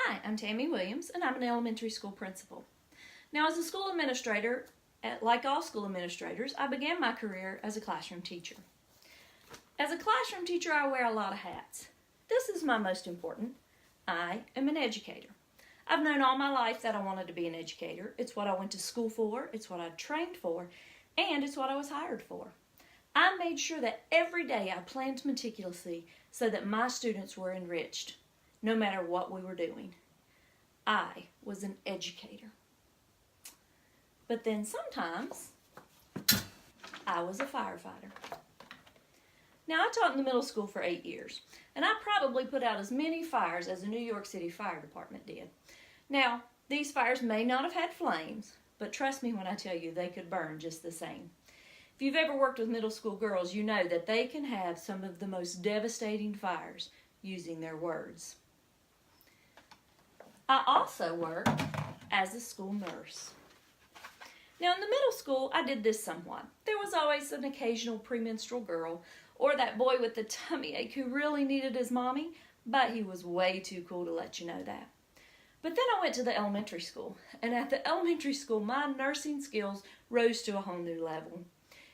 Hi, I'm Tammy Williams, and I'm an elementary school principal. Now, as a school administrator, like all school administrators, I began my career as a classroom teacher. As a classroom teacher, I wear a lot of hats. This is my most important. I am an educator. I've known all my life that I wanted to be an educator. It's what I went to school for, it's what I trained for, and it's what I was hired for. I made sure that every day I planned meticulously so that my students were enriched, no matter what we were doing. I was an educator. But then sometimes, I was a firefighter. Now, I taught in the middle school for 8 years, and I probably put out as many fires as the New York City Fire Department did. Now, these fires may not have had flames, but trust me when I tell you they could burn just the same. If you've ever worked with middle school girls, you know that they can have some of the most devastating fires using their words. I also worked as a school nurse. Now, in the middle school, I did this somewhat. There was always an occasional premenstrual girl or that boy with the tummy ache who really needed his mommy, but he was way too cool to let you know that. But then I went to the elementary school, and at the elementary school, my nursing skills rose to a whole new level.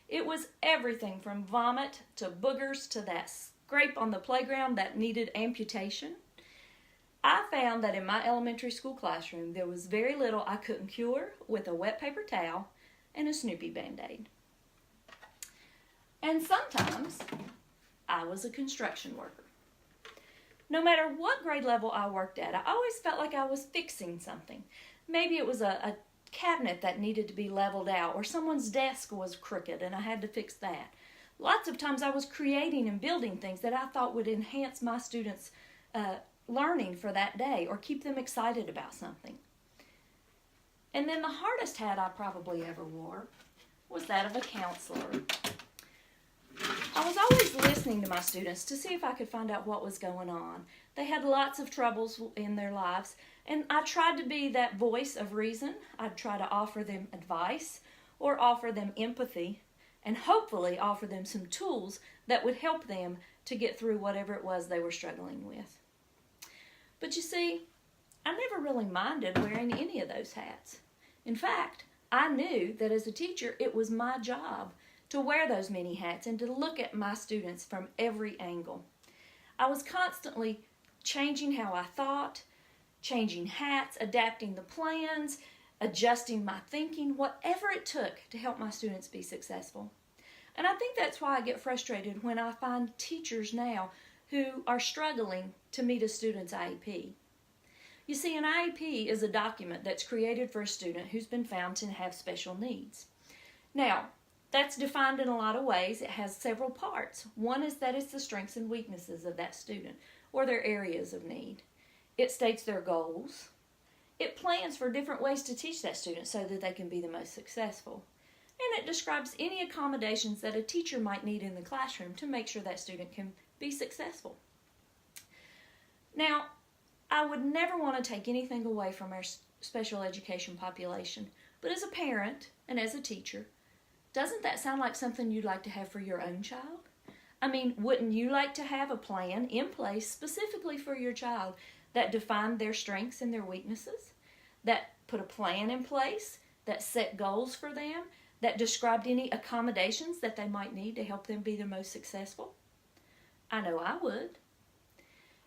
It was everything from vomit to boogers to that scrape on the playground that needed amputation. I found that in my elementary school classroom, there was very little I couldn't cure with a wet paper towel and a Snoopy Band-Aid. And sometimes, I was a construction worker. No matter what grade level I worked at, I always felt like I was fixing something. Maybe it was a cabinet that needed to be leveled out, or someone's desk was crooked and I had to fix that. Lots of times I was creating and building things that I thought would enhance my students' learning for that day or keep them excited about something. And then the hardest hat I probably ever wore was that of a counselor. I was always listening to my students to see if I could find out what was going on. They had lots of troubles in their lives, and I tried to be that voice of reason. I'd try to offer them advice or offer them empathy and hopefully offer them some tools that would help them to get through whatever it was they were struggling with. But you see, I never really minded wearing any of those hats. In fact, I knew that as a teacher, it was my job to wear those many hats and to look at my students from every angle. I was constantly changing how I thought, changing hats, adapting the plans, adjusting my thinking, whatever it took to help my students be successful. And I think that's why I get frustrated when I find teachers now who are struggling to meet a student's IEP. You see, an IEP is a document that's created for a student who's been found to have special needs. Now, that's defined in a lot of ways. It has several parts. One is that it's the strengths and weaknesses of that student or their areas of need. It states their goals. It plans for different ways to teach that student so that they can be the most successful. And it describes any accommodations that a teacher might need in the classroom to make sure that student can be successful. Now, I would never want to take anything away from our special education population, but as a parent and as a teacher, doesn't that sound like something you'd like to have for your own child? I mean, wouldn't you like to have a plan in place specifically for your child that defined their strengths and their weaknesses, that put a plan in place, that set goals for them, that described any accommodations that they might need to help them be the most successful? I know I would.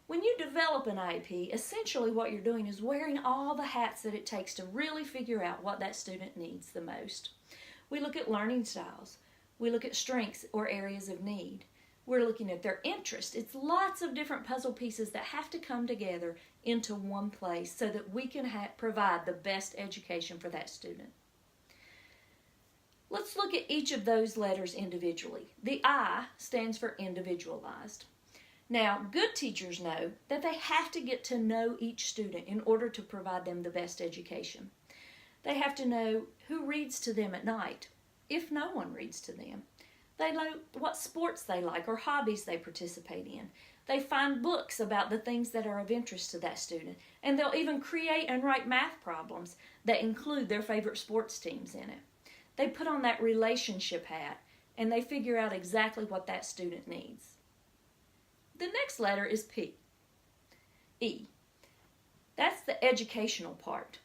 When you develop an IEP, essentially what you're doing is wearing all the hats that it takes to really figure out what that student needs the most. We look at learning styles. We look at strengths or areas of need. We're looking at their interests. It's lots of different puzzle pieces that have to come together into one place so that we can provide the best education for that student. Let's look at each of those letters individually. The I stands for individualized. Now, good teachers know that they have to get to know each student in order to provide them the best education. They have to know who reads to them at night, if no one reads to them. They know what sports they like or hobbies they participate in. They find books about the things that are of interest to that student, and they'll even create and write math problems that include their favorite sports teams in it. They put on that relationship hat, and they figure out exactly what that student needs. The next letter is P. E. That's the educational part.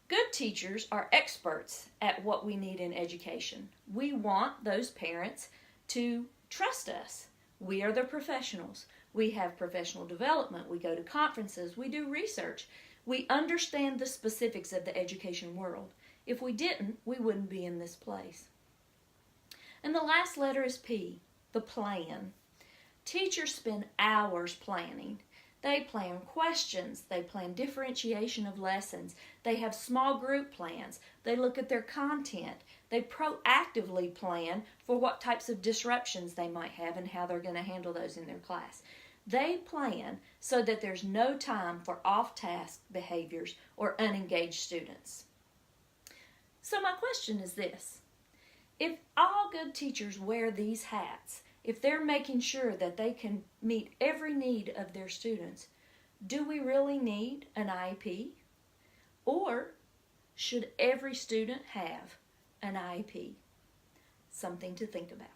Good teachers are experts at what we need in education. We want those parents to trust us. We are the professionals. We have professional development. We go to conferences. We do research. We understand the specifics of the education world. If we didn't, we wouldn't be in this place. And the last letter is P, the plan. Teachers spend hours planning. They plan questions. They plan differentiation of lessons. They have small group plans. They look at their content. They proactively plan for what types of disruptions they might have and how they're going to handle those in their class. They plan so that there's no time for off-task behaviors or unengaged students. So my question is this: if all good teachers wear these hats, if they're making sure that they can meet every need of their students, do we really need an IEP? Or should every student have an IEP? Something to think about.